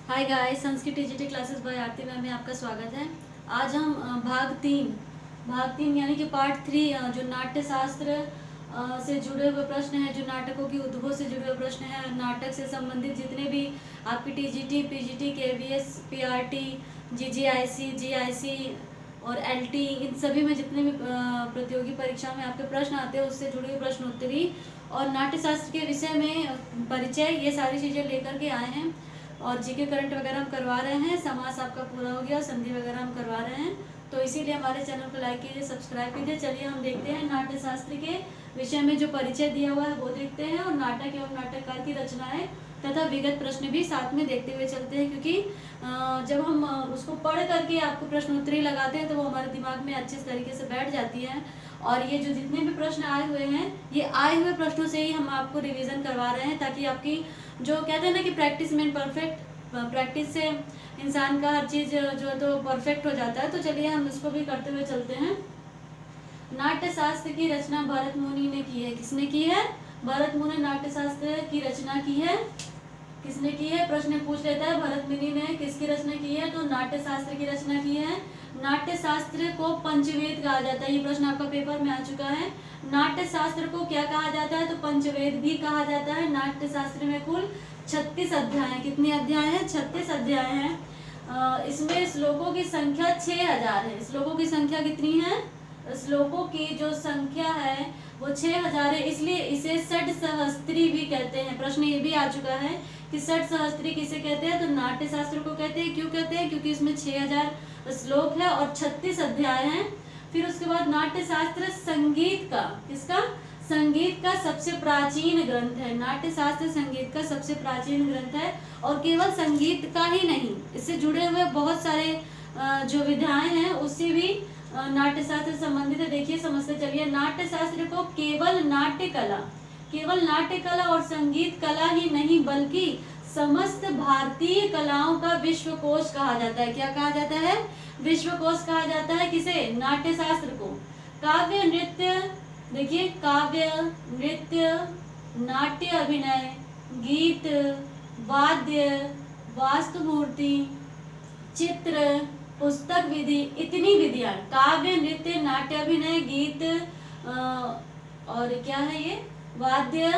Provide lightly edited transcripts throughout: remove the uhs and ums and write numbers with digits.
Hi guys, Sanskrit TGT classes by Aarti ma'am में आपका स्वागत है। आज हम भाग तीन यानी कि पार्ट 3 जो नाट्य शास्त्र से जुड़े हुए प्रश्न हैं, जो नाटकों की उद्भव से जुड़े हुए प्रश्न हैं, नाटक से संबंधित जितने भी आपकी TGT, PGT, KVS, PRT, GGIC, GIC और एलटी, इन सभी में जितने भी प्रतियोगी परीक्षा में आपके प्रश्न आते हैं उससे जुड़ी हुई प्रश्न उत्तरी और नाट्य शास्त्र के विषय में परिचय, ये सारी चीज़ें लेकर के आए हैं। और जीके करंट वगैरह हम करवा रहे हैं, समास आपका पूरा हो गया, संधि वगैरह हम करवा रहे हैं, तो इसीलिए हमारे चैनल को लाइक कीजिए, सब्सक्राइब कीजिए। चलिए हम देखते हैं नाट्य शास्त्र के विषय में जो परिचय दिया हुआ है वो देखते हैं, और नाटक एवं नाटककार की रचनाएं तथा विगत प्रश्न भी साथ में देखते हुए चलते हैं, क्योंकि जब हम उसको पढ़ करके आपको प्रश्न उत्तरी लगाते हैं तो वो हमारे दिमाग में अच्छे तरीके से बैठ जाती है। और ये जो जितने भी प्रश्न आए हुए हैं, ये आए हुए प्रश्नों से ही हम आपको रिवीजन करवा रहे हैं, ताकि आपकी जो कहते हैं ना कि प्रैक्टिस में परफेक्ट, प्रैक्टिस से इंसान का हर चीज़ जो है तो परफेक्ट हो जाता है। तो चलिए हम इसको भी करते हुए चलते हैं। नाट्य शास्त्र की रचना भरत मुनि ने की है। किसने की है? भरत मुनि नाट्य शास्त्र की रचना की है। किसने की है? प्रश्न पूछ लेता है, भरत मुनि ने किसकी रचना की है? तो नाट्य शास्त्र की रचना की है। नाट्य शास्त्र को पंचवेद कहा जाता है। ये प्रश्न आपका पेपर में आ चुका है। नाट्य शास्त्र को क्या कहा जाता है? तो पंचवेद भी कहा जाता है। नाट्य शास्त्र में कुल 36 अध्याय हैं। कितने अध्याय हैं? 36 अध्याय हैं। इसमें श्लोकों की संख्या 6000 है। श्लोकों की संख्या कितनी है? श्लोकों की जो संख्या है वो 6000 है, इसलिए इसे षट सहस्त्री भी कहते हैं। प्रश्न ये भी आ चुका है कि षट सहस्त्री किसे कहते हैं? तो नाट्य शास्त्र को कहते हैं। क्यों कहते हैं? क्योंकि इसमें 6000 श्लोक है और 36 अध्याय हैं। फिर उसके बाद नाट्य शास्त्र संगीत का, किसका? संगीत का सबसे प्राचीन ग्रंथ है। नाट्य शास्त्र संगीत का सबसे प्राचीन ग्रंथ है, और केवल संगीत का ही नहीं, इससे जुड़े हुए बहुत सारे जो विधाएं हैं उससे भी नाट्य शास्त्र संबंधित है। देखिए, समझते चलिए। नाट्य शास्त्र को केवल नाट्य कला और संगीत कला ही नहीं, बल्कि समस्त भारतीय कलाओं का विश्वकोश कहा जाता है। क्या कहा जाता है? विश्वकोश कहा जाता है। किसे? नाट्य शास्त्र को। काव्य नृत्य, देखिए, काव्य नृत्य, नाट्य अभिनय, गीत, वाद्य, वास्तुमूर्ति, चित्र, पुस्तक विधि, इतनी विधियां, काव्य नृत्य, नाट्य अभिनय, गीत और क्या है ये, वाद्य,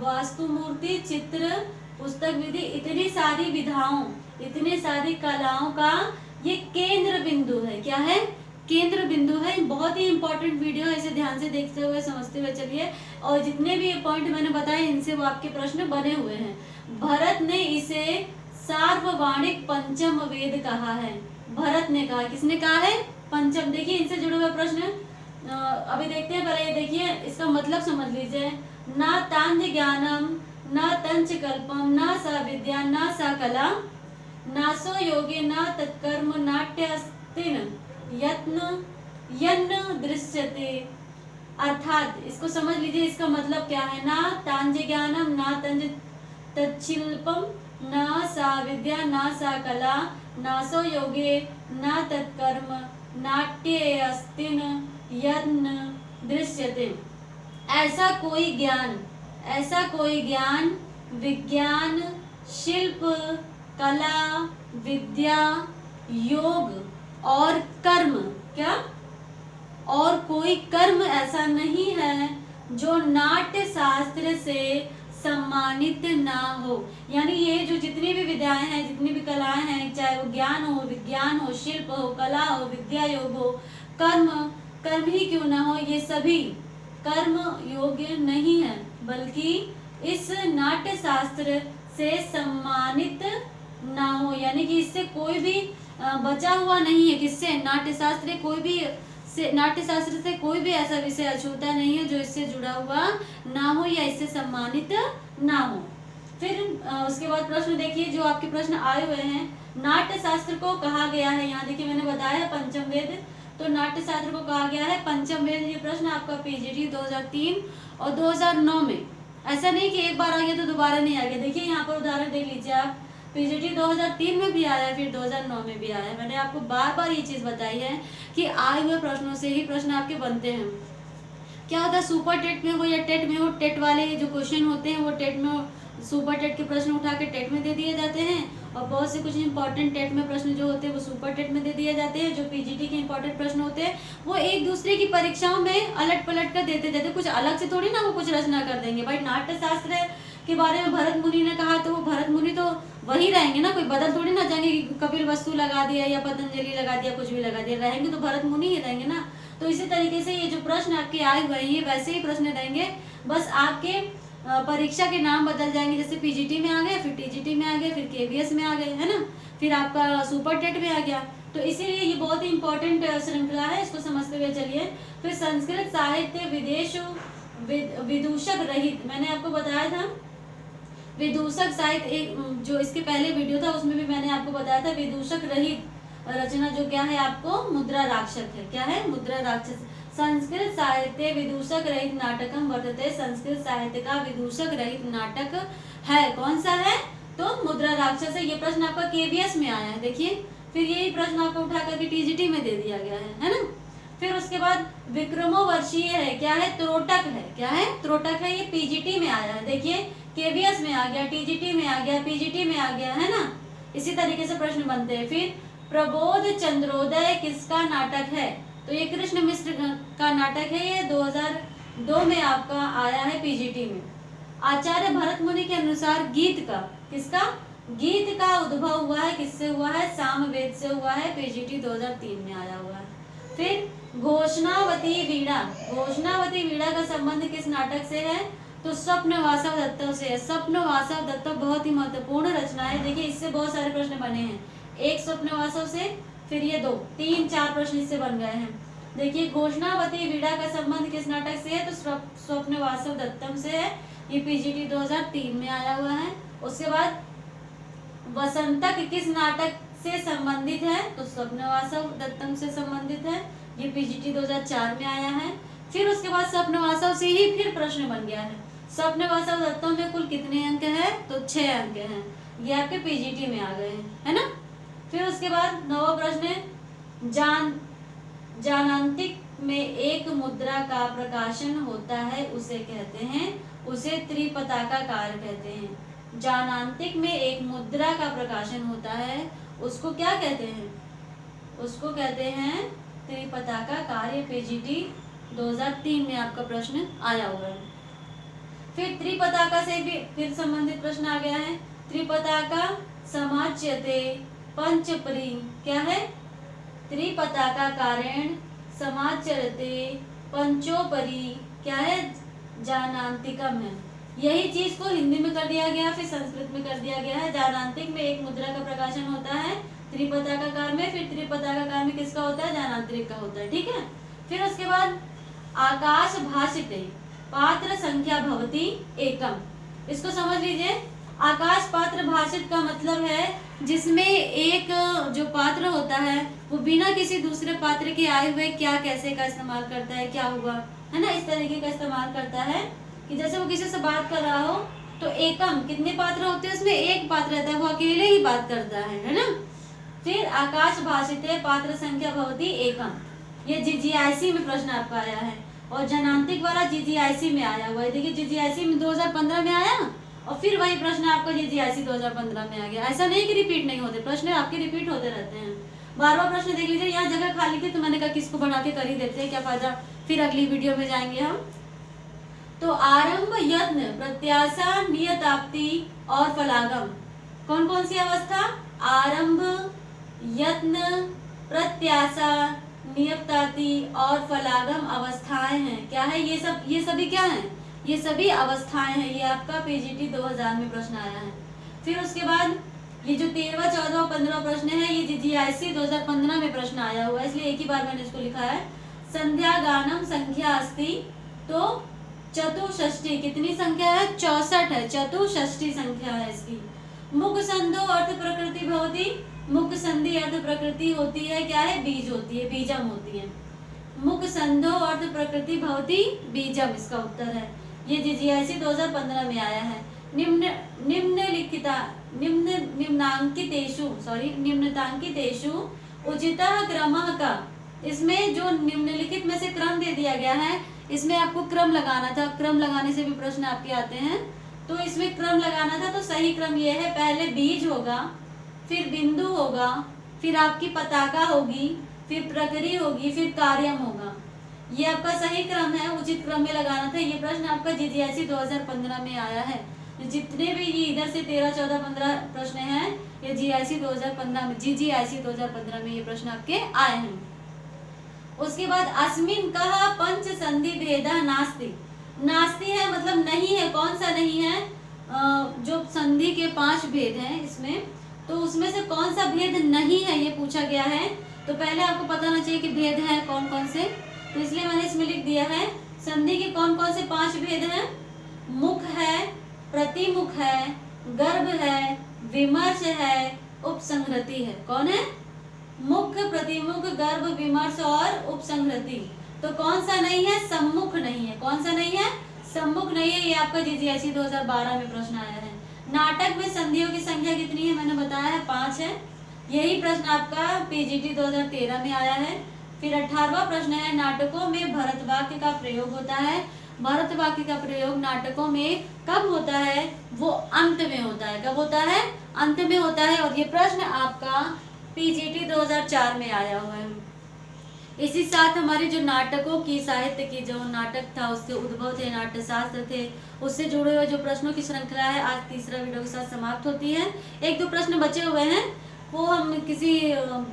वास्तुमूर्ति, चित्र, पुस्तक विधि, इतनी सारी विधाओं, इतनी सारी कलाओं का ये केंद्र बिंदु है। क्या है? केंद्र बिंदु है। बहुत ही इंपॉर्टेंट वीडियो है, इसे ध्यान से देखते हुए समझते हुए चलिए। और जितने भी पॉइंट मैंने बताए इनसे वो आपके प्रश्न बने हुए हैं। भरत ने इसे सार्ववाणिक पंचम वेद कहा है। भरत ने कहा। किसने कहा है? पंचम। देखिए, इनसे जुड़े हुए प्रश्न अभी देखते हैं। पहले ये देखिए, इसका मतलब समझ लीजिए। न तान्य ज्ञानम, न तंच कल्पम, न सा विद्या, न सा कला, नासो योगे, न तत्कर्म, नाट्यस्तिन यत्न दृश्यते। अर्थात इसको समझ लीजिए, इसका मतलब क्या है? ना तांज ज्ञानम, ना तंज तत्शिल्पम, ना सा विद्या, ना सा कला, नासो योगे, ना तत्कर्म, नाट्ये अस्तिन यत्न दृश्यते। ऐसा कोई ज्ञान, विज्ञान, शिल्प, कला, विद्या, योग और कर्म, क्या? और कोई कर्म ऐसा नहीं है जो नाट्य शास्त्र से सम्मानित ना हो। यानी ये जो जितनी भी विद्याएं हैं, जितनी भी कलाएं हैं, चाहे वो ज्ञान हो, विज्ञान हो, शिल्प हो, कला हो, विद्या, योग हो, कर्म ही क्यों ना हो, ये सभी कर्म योग्य नहीं है, बल्कि इस नाट्य शास्त्र से सम्मानित ना हो। यानी कि इससे कोई भी बचा हुआ नहीं है। किससे? नाट्य शास्त्र से कोई भी ऐसा विषय अछूता नहीं है जो इससे जुड़ा हुआ ना हो या इससे सम्मानित ना हो। फिर उसके बाद प्रश्न देखिए, जो आपके प्रश्न आए हुए हैं। नाट्य शास्त्र को कहा गया है, यहाँ देखिए मैंने बताया पंचम वेद, तो नाट्य शास्त्र को कहा गया है पंचम वेद। ये प्रश्न आपका पीजीटी 2003 और 2009 में, ऐसा नहीं कि एक बार आ गया तो दोबारा नहीं आ गया। देखिए यहाँ पर उदाहरण देख लीजिए आप, पीजीटी 2003 में भी आया है, फिर 2009 में भी आया है। मैंने आपको बार बार ये चीज बताई है कि आए हुए प्रश्नों से ही प्रश्न आपके बनते हैं। क्या होता है, सुपर टेट में हो या टेट में हो, टेट वाले जो क्वेश्चन होते हैं वो टेट में सुपर टेट के प्रश्न उठा के टेट में दे दिए जाते हैं, और बहुत से कुछ इंपॉर्टेंट टेट में प्रश्न जो होते हैं वो सुपर टेट में दे दिए जाते हैं। जो पीजीटी के इंपॉर्टेंट प्रश्न होते हैं वो एक दूसरे की परीक्षाओं में अलट पलट कर देते जाते, कुछ अलग से थोड़ी ना वो कुछ रचना कर देंगे। भाई नाट्य शास्त्र के बारे में भरत मुनि ने कहा तो वो भरत मुनि तो वही रहेंगे ना, कोई बदल थोड़ी ना जाएंगे कि कपिल वस्तु लगा दिया या पतंजलि लगा दिया, कुछ भी लगा दिया, रहेंगे तो भरत मुनि ही रहेंगे ना। तो इसी तरीके से ये जो प्रश्न आपके आए हुए हैं वैसे ही प्रश्न रहेंगे, बस आपके परीक्षा के नाम बदल जाएंगे। जैसे पीजीटी में आ गए, फिर टीजीटी में आ गए, फिर केवीएस में आ गए, है ना, फिर आपका सुपर टेट में आ गया। तो इसीलिए ये बहुत ही इंपॉर्टेंट श्रृंखला है, इसको समझते हुए चलिए। फिर संस्कृत साहित्य विदेश विदूषक रहित, मैंने आपको बताया था विदूषक साहित्य, एक जो इसके पहले वीडियो था उसमें भी मैंने आपको बताया था विदूषक रहित रचना जो क्या है आपको मुद्रा राक्षस है। क्या है? मुद्रा राक्षस। संस्कृत साहित्य विदूषक रहित नाटकम वर्तते, संस्कृत साहित्य का विदूषक रहित नाटक है, कौन सा है? तो मुद्रा राक्षस है। ये प्रश्न आपका केवीएस में आया है, देखिए। फिर यही प्रश्न आपको उठा करके टीजीटी में दे दिया गया है ना। फिर उसके बाद विक्रमोवर्षीय है, क्या है? त्रोटक है। क्या है? त्रोटक है। ये पीजीटी में आया है, देखिए, केवीएस में आ गया, टीजीटी में आ गया, पीजीटी में आ गया, है ना। इसी तरीके से प्रश्न बनते हैं। फिर प्रबोध चंद्रोदय किसका नाटक है? तो ये कृष्ण मिश्र का नाटक है, ये 2002 में आपका आया है पीजीटी में। आचार्य भरत मुनि के अनुसार गीत का, किसका? गीत का उद्भव हुआ है, किससे हुआ है? सामवेद से हुआ है, पीजीटी 2003 में आया हुआ है। फिर घोषणावती वीणा, घोषणावती वीणा का संबंध किस नाटक से है? तो स्वप्न वासव दत्त से है। स्वप्न वासव दत्त बहुत ही महत्वपूर्ण रचना है, देखिए इससे बहुत सारे प्रश्न बने हैं। एक स्वप्न वासव से, फिर ये 2, 3, 4 प्रश्न इससे बन गए हैं। देखिए घोषणावती वीणा का संबंध किस नाटक से है? तो स्वप्न वासव दत्तम से है, ये पीजीटी 2003 में आया हुआ है। उसके बाद वसंतक किस नाटक से संबंधित है? तो स्वप्न वासव दत्तम से संबंधित है, ये पीजीटी 2004 में आया है। फिर उसके बाद स्वप्न वासव से ही फिर प्रश्न बन गया है। स्वप्न वासव दत्तम में कुल कितने अंक है? तो 6 अंक हैं, ये आपके पीजीटी में आ गए हैं, है ना। फिर उसके बाद 9वां प्रश्न है, जानांतिक में एक मुद्रा का प्रकाशन होता है, उसे कहते हैं, उसे त्रिपताकाकार कहते हैं। जानांतिक में एक मुद्रा का प्रकाशन होता है, उसको क्या कहते हैं? उसको कहते हैं त्रिपताकाकार। ये पीजीटी 2003 में आपका प्रश्न आया हुआ है। फिर त्रिपताका से भी फिर संबंधित प्रश्न आ गया है। त्रिपताका समाच्यते पंचपरी, क्या है? त्रिपताका कारण समाचरते पंचोपरी, क्या है? जानांतिकम है। यही चीज को हिंदी में कर दिया गया, फिर संस्कृत में कर दिया गया है। जानांतिक में एक मुद्रा का प्रकाशन होता है त्रिपताकाकार में, फिर त्रिपताकाकार में किसका होता है? जानांतरिक का होता है, ठीक है। फिर उसके बाद आकाश भाषिते पात्र संख्या भवति एकम, इसको समझ लीजिए। आकाश पात्र भाषित का मतलब है जिसमें एक जो पात्र होता है वो बिना किसी दूसरे पात्र के आए हुए क्या कैसे का इस्तेमाल करता है, क्या हुआ, है ना, इस तरीके का इस्तेमाल करता है कि जैसे वो किसी से बात कर रहा हो तो एकम, कितने पात्र होते हैं उसमें? एक पात्र रहता है, वो अकेले ही बात करता है ना। फिर आकाश भाषिते पात्र संख्या भवति एकम, ये जीजीआईसी में प्रश्न आपका आया है, और जनांतिक वाला जीजीआईसी में आया हुआ है। देखिए जीजीआईसी में 2015 में आया, और फिर वही प्रश्न आपका जीजीआईसी 2015 में आ गया। ऐसा नहीं कि रिपीट नहीं होते, प्रश्न आपके रिपीट होते रहते हैं। 12वां प्रश्न देख लीजिए, यहाँ जगह खाली थी तो मैंने कहा किसको बढ़ा के कर ही देते हैं, क्या फायदा, फिर अगली वीडियो में जाएंगे हम। तो आरंभ, यत्न, प्रत्याशा, नियताप्ति और फलागम, कौन कौन सी अवस्था? आरंभ, यत्न, प्रत्याशा, नियताप्ति और फलागम अवस्थाएं हैं। क्या है ये सब? ये सभी क्या है? ये सभी अवस्थाएं हैं। ये आपका पीजीटी 2000 में प्रश्न आया है। फिर उसके बाद ये जो 13वां, 14वां, 15वां प्रश्न है, ये जीजीआईसी 2015 में प्रश्न आया हुआ है, इसलिए एक ही बार मैंने इसको लिखा है। संध्या गानम संख्या अस्ति, तो चतुष्षष्टि, कितनी संख्या है? 64 है, चतुष्षष्टि संख्या है इसकी। मुख संधो अर्थ प्रकृति भवति, मुख संधि अर्थ प्रकृति होती है, क्या है? बीज होती है, बीजम होती है। मुख संधो अर्थ प्रकृति भवति बीजम, इसका उत्तर है। ये जीजीआईसी 2015 में आया है। निम्नांकितेषु उचितः क्रमः का, इसमें जो निम्नलिखित में से क्रम दे दिया गया है, इसमें आपको क्रम लगाना था, क्रम लगाने से भी प्रश्न आपके आते हैं। तो इसमें क्रम लगाना था, तो सही क्रम ये है, पहले बीज होगा, फिर बिंदु होगा, फिर आपकी पताका होगी, फिर प्रकृति होगी, फिर कार्यम होगा। ये आपका सही क्रम है, उचित क्रम में लगाना था। ये प्रश्न आपका जीजीएसई 2015 में आया है। जितने भी ये इधर से 13, 14, 15 प्रश्न हैं, ये जीआईसी 2015 में, जीजीआईसी 2015 में ये प्रश्न आपके आए हैं। उसके बाद अस्मिन कहा पंच संधि भेदा नास्ति। नास्ति है मतलब नहीं है, कौन सा नहीं है? जो संधि के 5 भेद हैं इसमें, तो उसमें से कौन सा भेद नहीं है ये पूछा गया है। तो पहले आपको पता होना चाहिए कि भेद है कौन कौन से, तो इसलिए मैंने इसमें लिख दिया है संधि के कौन कौन से 5 भेद हैं। मुख है, प्रतिमुख है, गर्भ है, विमर्श है, उपसंहृति है। कौन है? मुख्य, प्रतिमुख, गर्भ, विमर्श और उपसंहृति। तो कौन सा नहीं है? सम्मुख नहीं है। कौन सा नहीं है? सम्मुख नहीं है। ये आपका जीजीएसई 2012 में प्रश्न आया है। नाटक में संधियों की संख्या कितनी है? मैंने बताया है 5 है। यही प्रश्न आपका पीजीटी 2013 में आया है। फिर 18वां प्रश्न है, नाटकों में भरत वाक्य का प्रयोग होता है। भरत वाक्य का प्रयोग नाटकों में कब होता है? वो अंत में होता है। कब होता है? अंत में होता है। और ये प्रश्न आपका पीजीटी 2004 में आया हुआ है। इसी साथ हमारे जो नाटकों की, साहित्य की जो नाटक था उससे उद्भव थे, नाट्य शास्त्र थे, उससे जुड़े हुए जो प्रश्नों की श्रृंखला है आज तीसरा वीडियो के साथ समाप्त होती है। 1-2 प्रश्न बचे हुए हैं, वो हम किसी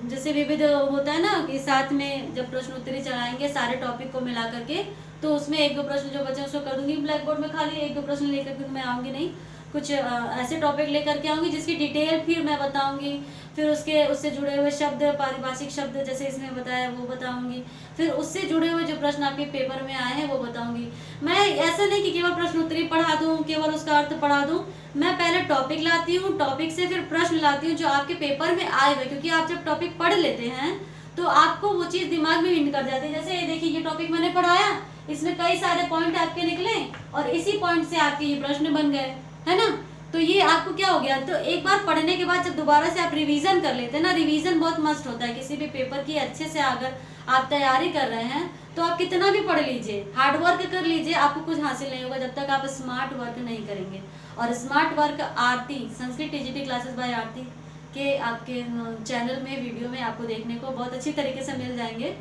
जैसे विविध होता है ना कि साथ में जब प्रश्न उत्तरी चलाएंगे सारे टॉपिक को मिला करके, तो उसमें 1-2 प्रश्न जो बचे उसको कर दूंगी। ब्लैक बोर्ड में खाली 1-2 प्रश्न लेकर के मैं आऊँगी नहीं, कुछ ऐसे टॉपिक लेकर के आऊँगी जिसकी डिटेल फिर मैं बताऊँगी। फिर उससे जुड़े हुए शब्द, पारिभाषिक शब्द जैसे इसमें बताया वो बताऊंगी। फिर उससे जुड़े हुए जो प्रश्न आपके पेपर में आए हैं वो बताऊंगी। मैं ऐसा नहीं कि केवल प्रश्न उत्तरी पढ़ा दूं, केवल उसका अर्थ पढ़ा दूं। मैं पहले टॉपिक लाती हूँ, टॉपिक से फिर प्रश्न लाती हूँ जो आपके पेपर में आए हुए, क्योंकि आप जब टॉपिक पढ़ लेते हैं तो आपको वो चीज़ दिमाग में हिट कर जाती है। जैसे ये देखिए, ये टॉपिक मैंने पढ़ाया, इसमें कई सारे पॉइंट आपके निकले और इसी पॉइंट से आपके ये प्रश्न बन गए, है ना। तो ये आपको क्या हो गया, तो एक बार पढ़ने के बाद जब दोबारा से आप रिवीजन कर लेते हैं ना, रिवीजन बहुत मस्ट होता है किसी भी पेपर की। अच्छे से अगर आप तैयारी कर रहे हैं तो आप कितना भी पढ़ लीजिए, हार्ड वर्क कर लीजिए, आपको कुछ हासिल नहीं होगा जब तक आप स्मार्ट वर्क नहीं करेंगे। और smart work Aarti, Sanskrit TGT classes by Aarti के आपके चैनल में, वीडियो में आपको देखने को बहुत अच्छी तरीके से मिल जाएंगे।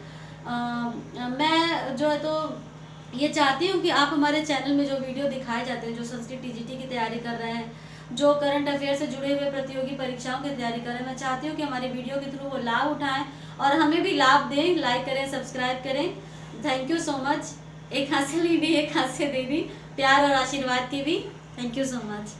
मैं जो है तो ये चाहती हूँ कि आप हमारे चैनल में जो वीडियो दिखाए जाते हैं, जो संस्कृत टीजीटी की तैयारी कर रहे हैं, जो करंट अफेयर से जुड़े हुए प्रतियोगी परीक्षाओं की तैयारी कर रहे हैं, मैं चाहती हूँ कि हमारी वीडियो के थ्रू वो लाभ उठाएं और हमें भी लाभ दें। लाइक करें, सब्सक्राइब करें। Thank you so much. एक हाथ से ली भी, एक हाथ से दे दी, प्यार और आशीर्वाद की भी। Thank you so much.